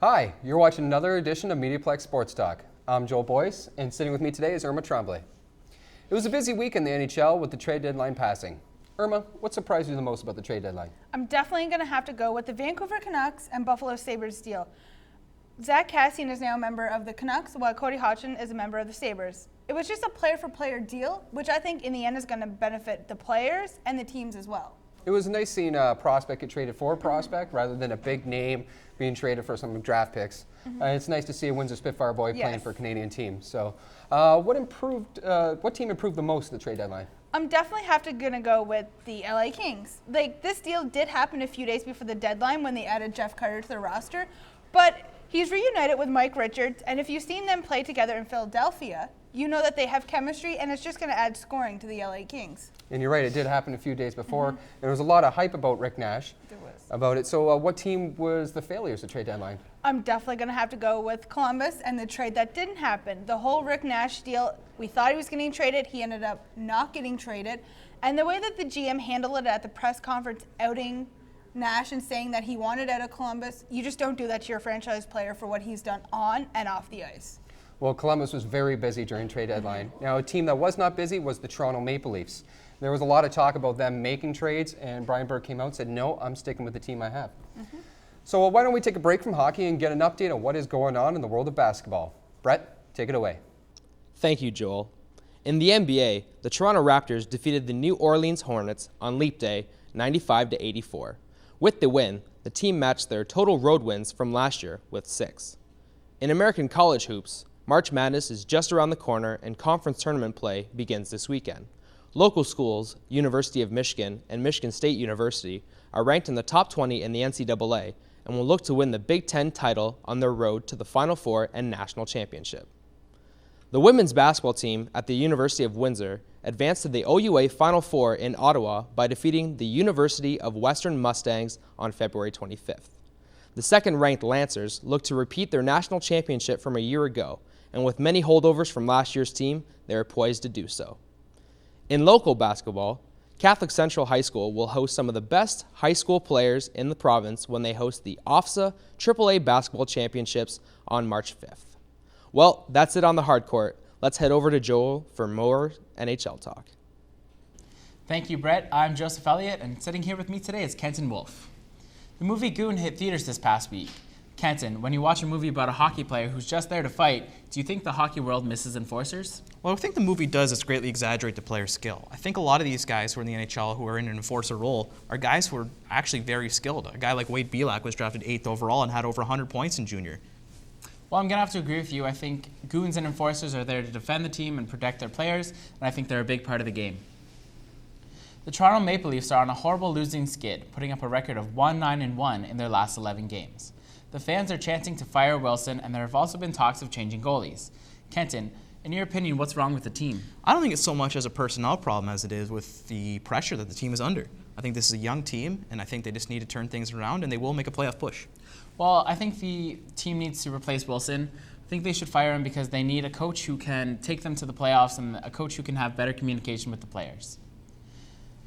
Hi, you're watching another edition of MediaPlex Sports Talk. I'm Joel Boyce, and sitting with me today is Irma Tremblay. It was a busy week in the NHL with the trade deadline passing. Irma, what surprised you the most about the trade deadline? I'm definitely going to have to go with the Vancouver Canucks and Buffalo Sabres deal. Zach Kassian is now a member of the Canucks, while Cody Hodgson is a member of the Sabres. It was just a player-for-player deal, which I think in the end is going to benefit the players and the teams as well. It was nice seeing a prospect get traded for a prospect rather than a big name being traded for some draft picks. It's nice to see a Windsor Spitfire boy playing for a Canadian team. So what team improved the most in the trade deadline? I'm definitely gonna go with the LA Kings. This deal did happen a few days before the deadline when they added Jeff Carter to the roster, but he's reunited with Mike Richards, and if you've seen them play together in Philadelphia, you know that they have chemistry, and it's just going to add scoring to the LA Kings. And you're right, it did happen a few days before. There was a lot of hype about Rick Nash. There was. About it. So what team was the failures of the trade deadline? I'm definitely going to have to go with Columbus and the trade that didn't happen. The whole Rick Nash deal, we thought he was getting traded. He ended up not getting traded. And the way that the GM handled it at the press conference, outing Nash and saying that he wanted out of Columbus, you just don't do that to your franchise player for what he's done on and off the ice. Well, Columbus was very busy during trade deadline. Now, a team that was not busy was the Toronto Maple Leafs. There was a lot of talk about them making trades, and Brian Burke came out and said, no, I'm sticking with the team I have. So why don't we take a break from hockey and get an update on what is going on in the world of basketball. Brett, take it away. Thank you, Joel. In the NBA, the Toronto Raptors defeated the New Orleans Hornets on Leap Day 95-84. With the win, the team matched their total road wins from last year with 6. In American college hoops, March Madness is just around the corner and conference tournament play begins this weekend. Local schools, University of Michigan and Michigan State University, are ranked in the top 20 in the NCAA and will look to win the Big Ten title on their road to the Final Four and national championship. The women's basketball team at the University of Windsor advanced to the OUA Final Four in Ottawa by defeating the University of Western Mustangs on February 25th. The second-ranked Lancers look to repeat their national championship from a year ago, and with many holdovers from last year's team, they are poised to do so. In local basketball, Catholic Central High School will host some of the best high school players in the province when they host the OFSA AAA Basketball Championships on March 5th. Well, that's it on the hard court. Let's head over to Joel for more NHL talk. Thank you, Brett. I'm Joseph Elliott, and sitting here with me today is Kenton Wolf. The movie Goon hit theaters this past week. Kenton, when you watch a movie about a hockey player who's just there to fight, do you think the hockey world misses enforcers? Well, I think the movie does is greatly exaggerate the player's skill. I think a lot of these guys who are in the NHL who are in an enforcer role are guys who are actually very skilled. A guy like Wade Belak was drafted 8th overall and had over 100 points in junior. Well, I'm going to have to agree with you. I think goons and enforcers are there to defend the team and protect their players, and I think they're a big part of the game. The Toronto Maple Leafs are on a horrible losing skid, putting up a record of 1-9-1 in their last 11 games. The fans are chanting to fire Wilson, and there have also been talks of changing goalies. Kenton, in your opinion, what's wrong with the team? I don't think it's so much as a personnel problem as it is with the pressure that the team is under. I think this is a young team, and I think they just need to turn things around, and they will make a playoff push. Well, I think the team needs to replace Wilson. I think they should fire him because they need a coach who can take them to the playoffs and a coach who can have better communication with the players.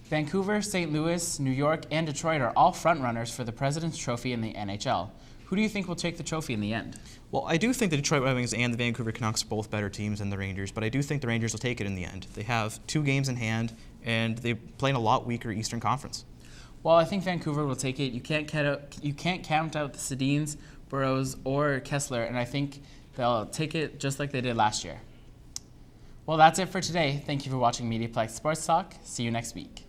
Vancouver, St. Louis, New York, and Detroit are all frontrunners for the President's Trophy in the NHL. Who do you think will take the trophy in the end? Well, I do think the Detroit Red Wings and the Vancouver Canucks are both better teams than the Rangers, but I do think the Rangers will take it in the end. They have 2 games in hand, and they play in a lot weaker Eastern Conference. Well, I think Vancouver will take it. You can't count out the Sedins, Burrows, or Kessler, and I think they'll take it just like they did last year. Well, that's it for today. Thank you for watching MediaPlex Sports Talk. See you next week.